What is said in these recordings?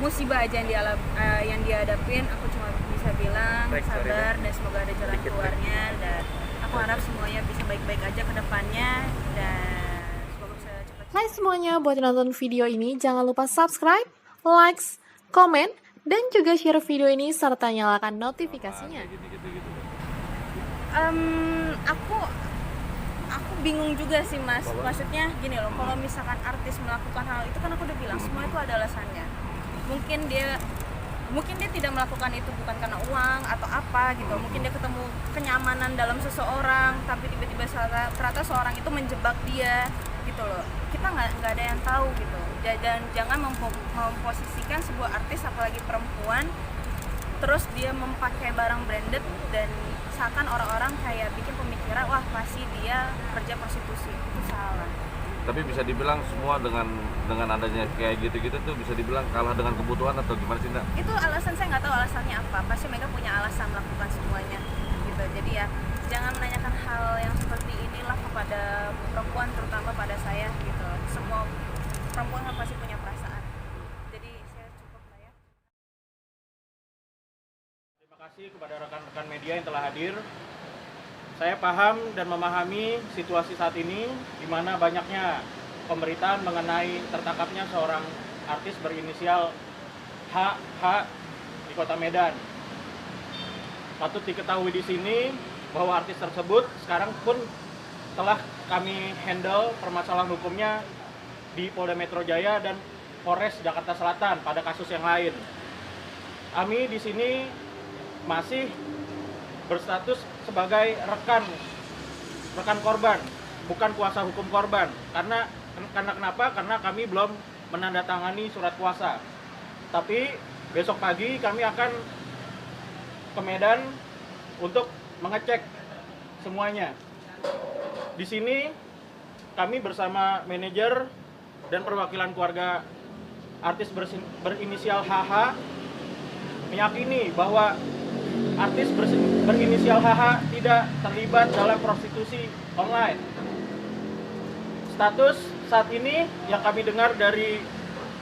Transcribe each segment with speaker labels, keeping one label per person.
Speaker 1: musibah aja yang dihadapin. Aku cuma bisa bilang sabar dan semoga ada jalan keluarnya, dan aku harap semuanya bisa baik-baik aja ke depannya dan semoga bisa cepat.
Speaker 2: Hai semuanya, buat yang nonton video ini jangan lupa subscribe, likes, komen, dan juga share video ini serta nyalakan notifikasinya.
Speaker 1: Aku bingung juga sih Mas. Maksudnya gini loh, kalau misalkan artis melakukan hal itu kan aku udah bilang semua itu ada alasannya. Mungkin dia tidak melakukan itu bukan karena uang atau apa gitu. Mungkin dia ketemu kenyamanan dalam seseorang, tapi tiba-tiba ternyata seorang itu menjebak dia gitu loh. Kita nggak ada yang tahu gitu. Dan jangan memposisikan sebuah artis apalagi perempuan terus dia memakai barang branded dan seakan orang-orang kayak bikin pemikiran wah pasti dia kerja prostitusi. Itu salah.
Speaker 3: Tapi bisa dibilang semua dengan adanya kayak gitu-gitu tuh bisa dibilang kalah dengan kebutuhan atau gimana sih Ndak?
Speaker 1: Itu alasan, saya nggak tahu alasannya apa. Pasti mereka punya alasan melakukan semuanya gitu. Jadi ya jangan menanyakan hal yang seperti inilah kepada perempuan, terutama pada saya gitu. Semua perempuan kan pasti punya perasaan. Jadi saya cukup lah ya.
Speaker 4: Terima kasih kepada rekan-rekan media yang telah hadir. Saya paham dan memahami situasi saat ini di mana banyaknya pemberitaan mengenai tertangkapnya seorang artis berinisial HH di Kota Medan. Patut diketahui di sini bahwa artis tersebut sekarang pun telah kami handle permasalahan hukumnya di Polda Metro Jaya dan Polres Jakarta Selatan pada kasus yang lain. Kami di sini masih berstatus sebagai rekan korban, bukan kuasa hukum korban. Karena kenapa? Karena kami belum menandatangani surat kuasa. Tapi besok pagi kami akan ke Medan untuk mengecek semuanya. Di sini kami bersama manajer dan perwakilan keluarga artis berinisial HH meyakini bahwa artis berinisial HH tidak terlibat dalam prostitusi online. Status saat ini yang kami dengar dari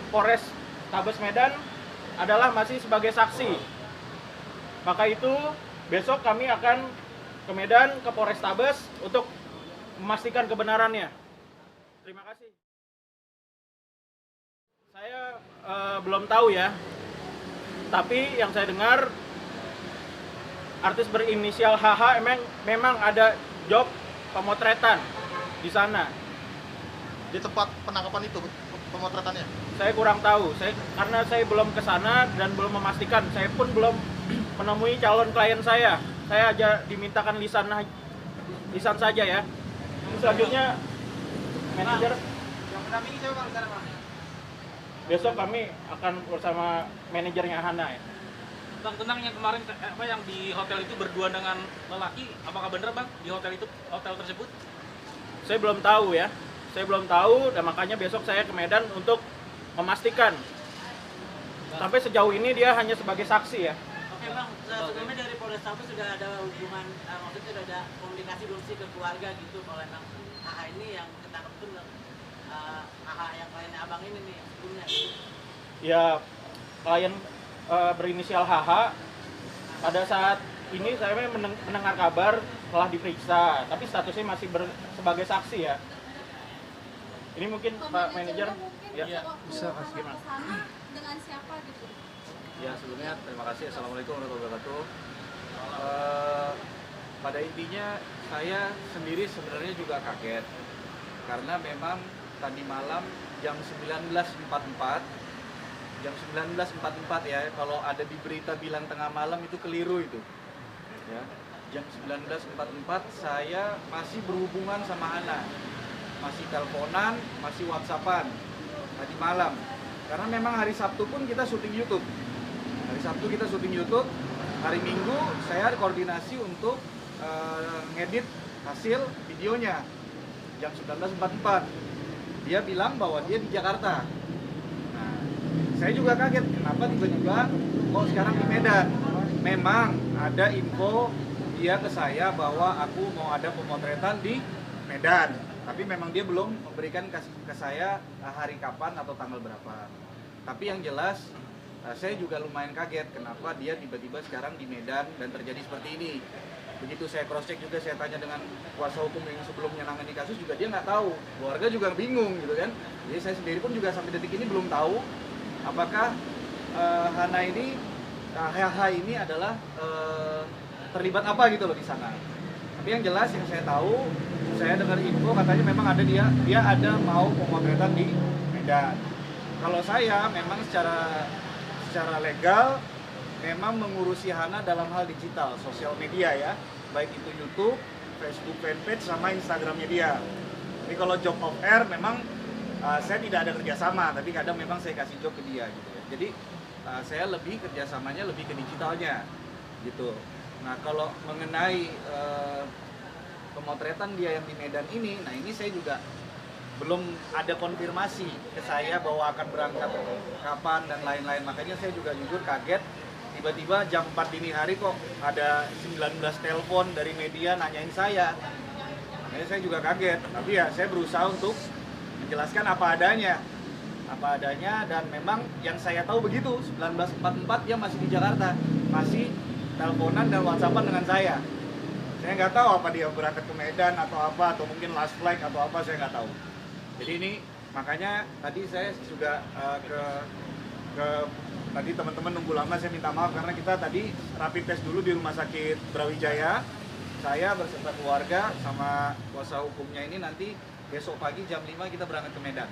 Speaker 4: Polres Tabes Medan adalah masih sebagai saksi. Maka itu besok kami akan ke Medan, ke Polres Tabes untuk memastikan kebenarannya. Terima kasih. Saya belum tahu ya, tapi yang saya dengar artis berinisial HH memang ada job pemotretan di sana.
Speaker 5: Di tempat penangkapan itu pemotretannya?
Speaker 4: Saya kurang tahu, karena saya belum ke sana dan belum memastikan. Saya pun belum menemui calon klien saya. Saya aja dimintakan lisan saja ya. Selanjutnya manajer.
Speaker 5: Yang mendampingi siapa Bang sekarang Bang?
Speaker 4: Besok kami akan bersama manajernya Hana ya.
Speaker 6: Bang, tentang yang kemarin yang di hotel itu berdua dengan lelaki, apakah benar Bang di hotel tersebut?
Speaker 4: Saya belum tahu ya. Saya belum tahu dan makanya besok saya ke Medan untuk memastikan. Sampai sejauh ini dia hanya sebagai saksi ya.
Speaker 7: Oke Bang, sebelumnya dari Polres Tabes sudah ada hubungan, maksudnya sudah ada komunikasi belum sih ke keluarga gitu kalau emang HH ini yang ketangkep itu HH yang kliennya abang ini nih sebelumnya gitu.
Speaker 4: Ya, klien berinisial HH pada saat ini saya mendengar kabar telah diperiksa, tapi statusnya masih sebagai saksi ya. Ini mungkin Pak Manajer ya bisa kasih gimana?
Speaker 1: Dengan siapa gitu?
Speaker 8: Ya sebelumnya terima kasih. Assalamualaikum warahmatullahi wabarakatuh. Pada intinya saya sendiri sebenarnya juga kaget karena memang tadi malam jam 19.44 ya, kalau ada di berita bilang tengah malam itu keliru itu ya. Jam 19.44 saya masih berhubungan sama Ana, masih teleponan, masih whatsappan tadi malam, karena memang hari Sabtu pun kita syuting YouTube. Hari Sabtu kita syuting YouTube, hari Minggu saya koordinasi untuk ngedit hasil videonya jam 19.44. Dia bilang bahwa dia di Jakarta. Nah, saya juga kaget kenapa tiba-tiba kok sekarang di Medan. Memang ada info dia ke saya bahwa aku mau ada pemotretan di Medan, tapi memang dia belum memberikan ke saya hari kapan atau tanggal berapa. Tapi yang jelas saya juga lumayan kaget kenapa dia tiba-tiba sekarang di Medan dan terjadi seperti ini. Begitu saya cross check juga, saya tanya dengan kuasa hukum yang sebelumnya nangani kasus juga, dia nggak tahu, keluarga juga bingung gitu kan. Jadi saya sendiri pun juga sampai detik ini belum tahu apakah Hana ini, HH ini adalah terlibat apa gitu loh di sana. Tapi yang jelas yang saya tahu, saya dengar info katanya memang ada dia ada mau pemotretan di Medan. Kalau saya memang secara legal memang mengurusi Hana dalam hal digital, sosial media ya, baik itu YouTube, Facebook fanpage sama Instagramnya dia. Jadi kalau job of air memang saya tidak ada kerjasama, tapi kadang memang saya kasih job ke dia gitu ya. Jadi saya lebih kerjasamanya lebih ke digitalnya gitu. Nah kalau mengenai pemotretan dia yang di Medan ini, nah ini saya juga belum ada konfirmasi ke saya bahwa akan berangkat kapan dan lain-lain. Makanya saya juga jujur kaget, tiba-tiba jam 4 dini hari kok ada 19 telepon dari media nanyain saya. Makanya saya juga kaget, tapi ya saya berusaha untuk menjelaskan apa adanya dan memang yang saya tahu begitu, 1944 dia masih di Jakarta, masih teleponan dan whatsappan dengan saya. Saya nggak tahu apa dia berangkat ke Medan atau apa, atau mungkin last flight atau apa, saya nggak tahu. Jadi ini makanya tadi saya juga tadi teman-teman nunggu lama, saya minta maaf karena kita tadi rapid test dulu di Rumah Sakit Brawijaya. Saya beserta keluarga sama kuasa hukumnya ini nanti besok pagi jam 5 kita berangkat ke Medan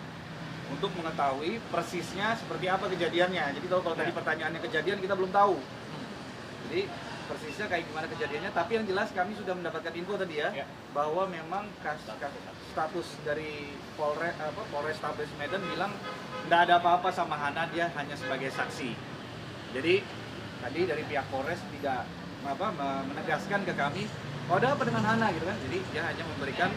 Speaker 8: untuk mengetahui persisnya seperti apa kejadiannya. Jadi kalau tadi pertanyaannya kejadian kita belum tahu. Jadi persisnya kayak gimana kejadiannya, tapi yang jelas kami sudah mendapatkan info tadi ya, bahwa memang status dari Polrestabes Medan bilang tidak ada apa-apa sama Hana, dia hanya sebagai saksi. Jadi tadi dari pihak Polres tidak menegaskan ke kami, oh ada apa dengan Hana gitu kan. Jadi dia hanya memberikan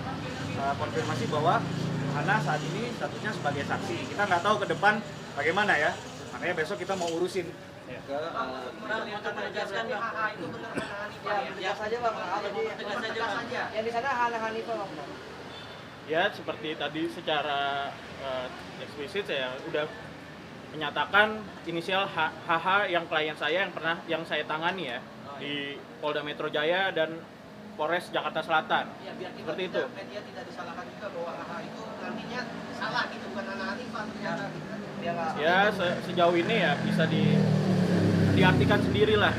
Speaker 8: konfirmasi bahwa Hana saat ini statusnya sebagai saksi. Kita nggak tahu ke depan bagaimana ya, makanya besok kita mau urusin ke
Speaker 7: menegaskan itu
Speaker 9: tegas saja bang, yang di sana Hana Hanifah bang.
Speaker 4: Ya seperti tadi secara eksplisit saya udah menyatakan inisial HH yang klien saya yang saya tangani ya di Polda Metro Jaya dan Polres Jakarta Selatan.
Speaker 9: Ya, biar
Speaker 4: seperti itu.
Speaker 9: Media tidak disalahkan juga bahwa HH itu nantinya salah gitu, bukan Hana Hanifah ternyata.
Speaker 4: Ya sejauh ini ya bisa diartikan sendirilah.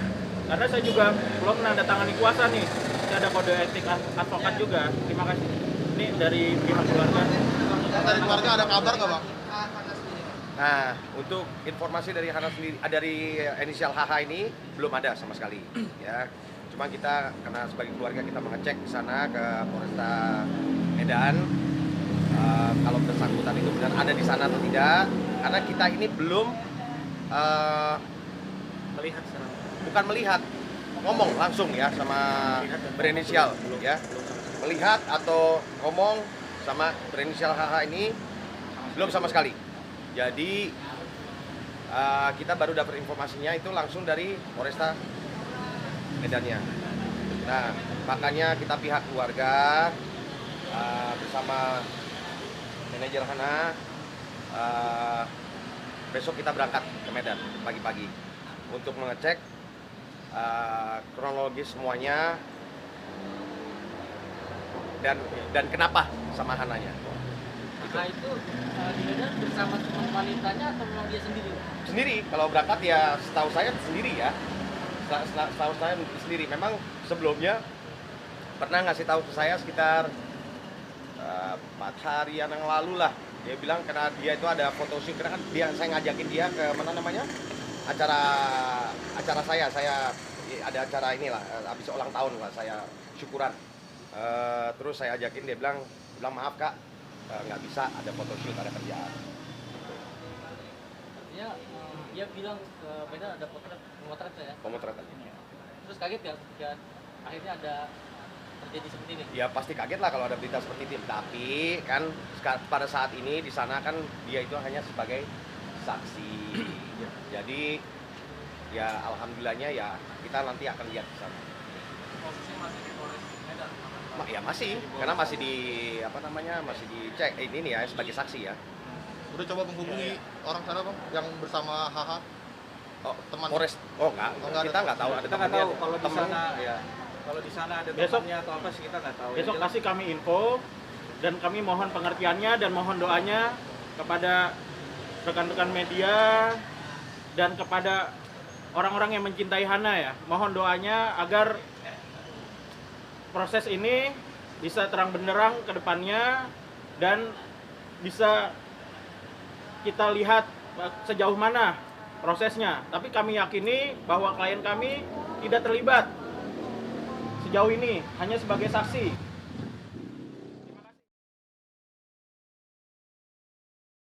Speaker 4: Karena saya juga belum menandatangani kuasa nih. Saya ada kode etik advokat juga. Terima kasih. Ini dari pihak keluarga.
Speaker 5: Dari keluarga ada kabar nggak bang?
Speaker 10: Nah, untuk informasi dari Hana sendiri, dari inisial HH ini belum ada sama sekali, ya. Cuma kita karena sebagai keluarga kita mengecek di sana ke Polresta Medan, kalau bersangkutan itu benar ada di sana atau tidak, karena kita ini belum
Speaker 4: Melihat sekarang.
Speaker 10: bukan melihat, ngomong langsung ya sama berinisial, ya. Melihat atau ngomong sama berinisial HH ini belum sama sekali. Jadi kita baru dapat informasinya itu langsung dari Polresta Medannya. Nah, makanya kita pihak keluarga bersama manajer Hana besok kita berangkat ke Medan pagi-pagi untuk mengecek kronologis semuanya dan kenapa sama Hananya.
Speaker 7: Nah itu di Medan bersama teman wanitanya atau memang dia sendiri?
Speaker 10: Sendiri, kalau berangkat ya setahu saya sendiri ya. Setahu saya sendiri. Memang sebelumnya pernah ngasih tahu ke saya sekitar 4 hari yang lalu lah. Dia bilang karena dia itu ada photoshoot, karena kan saya ngajakin dia ke mana namanya acara saya ada acara inilah habis ulang tahun lah, saya syukuran. Terus saya ajakin, dia bilang maaf kak, nggak bisa, ada photoshoot, ada kerjaan.
Speaker 7: Artinya dia bilang ke Medan ada pemotretan ya?
Speaker 10: Pemotretan.
Speaker 7: Terus kaget ya ketika akhirnya ada terjadi seperti ini?
Speaker 10: Ya pasti kaget lah kalau ada berita seperti itu. Tapi kan pada saat ini di sana kan dia itu hanya sebagai saksi. Jadi ya alhamdulillahnya ya kita nanti akan lihat di sana.
Speaker 6: Posisinya masih di Polres Medan.
Speaker 10: Ya masih, karena masih masih dicek ini nih ya sebagai saksi ya.
Speaker 5: Udah coba menghubungi orang sana bang, yang bersama HH?
Speaker 10: Oh,
Speaker 5: Teman.
Speaker 10: Polres. Oh enggak,
Speaker 5: Oh, enggak ada.
Speaker 10: kita nggak tahu ada
Speaker 8: Kita nggak tahu
Speaker 10: temannya.
Speaker 8: kalau di
Speaker 10: Temen.
Speaker 8: sana ya. Kalau di sana ada
Speaker 4: Besok-
Speaker 8: temannya atau apa sih kita nggak tahu.
Speaker 4: Besok
Speaker 8: Yang jelas-
Speaker 4: kasih kami info dan kami mohon pengertiannya dan mohon doanya kepada rekan-rekan media dan kepada orang-orang yang mencintai Hana ya. Mohon doanya agar proses ini bisa terang benderang ke depannya dan bisa kita lihat sejauh mana prosesnya. Tapi kami yakini bahwa klien kami tidak terlibat sejauh ini, hanya sebagai saksi.